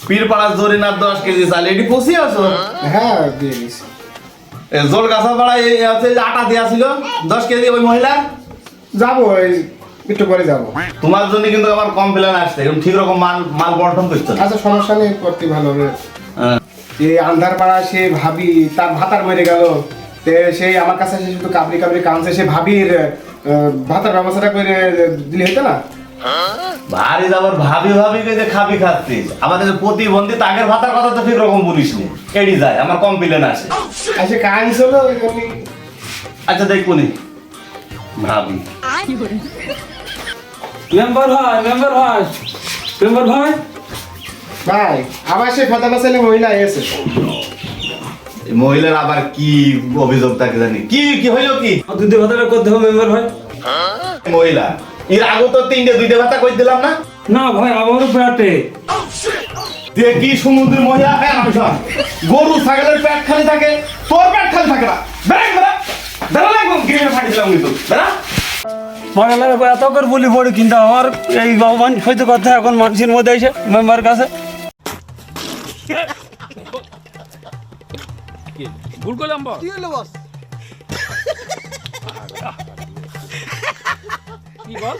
পীরপাড়া জরিনার 10 KG চাল এটি পচি আছো? হ্যাঁ দিয়ে দিছি। জোর গাছা পাড়া এই আছে যে আটা দেয়া ছিল 10 কেজি ওই মহিলা যাবো এই একটু পরে যাবো। তোমার জন্য কিন্তু আমার কমপ্লেন আসছে এখন ঠিক রকম মাল বন্টন করছো না। আচ্ছা সমস্যা নেই, করতে ভালো হবে। হ্যাঁ। এই আন্ধার পাড়া সে ভাবি তার ভাতার মরে গেল, সেই আমার কাছে এসে শুধু কাবরি কাবরি কাঁদছে, সে ভাবির ভাতার ব্যবস্থাটা করে দিলে হতো না? ভারী যাবার ভাবি ভাবি কে যে খাবি খাচ্ছিস আমাদের যে প্রতিবন্ধী তাগের ভাতার কথা তো ঠিক রকম বলিস নি এডি যায় আমার কমপ্লেন আসে। আচ্ছা কাহিনী হলো ওই জন্যই। আচ্ছা দেখুনি ভাবি মেম্বার ভাই ভাই আবার সেই ফাতাটা ছেলে মহিলা এসে এই মহিলার আবার কি অভিযোগ থাকে জানি কি কি হইলো কি দুধে ভাতাটা করতে হবে মেম্বার ভাই। মহিলা এর আগে তো 2টে ভাতা কই দিলাম না। না ভাই আমারও পেটে দেখি সমুদ্রের মহিলা হ্যাঁ আমি সব গরু ছাগলের পেট খালি থাকে তোর পেট খালি থাকে না বেড়া বেড়া বেড়া লাগবে গিয়ে ফাটি দিলাম কিন্তু বেড়া মনে লাগে এত করে বলি পড়ি, কিন্তু আমার এই ভগবান হয়তো কথা এখন মানুষের মধ্যে এসে মেম্বার কাছে ভুল করলাম বস। কি হলো বস? কি বল?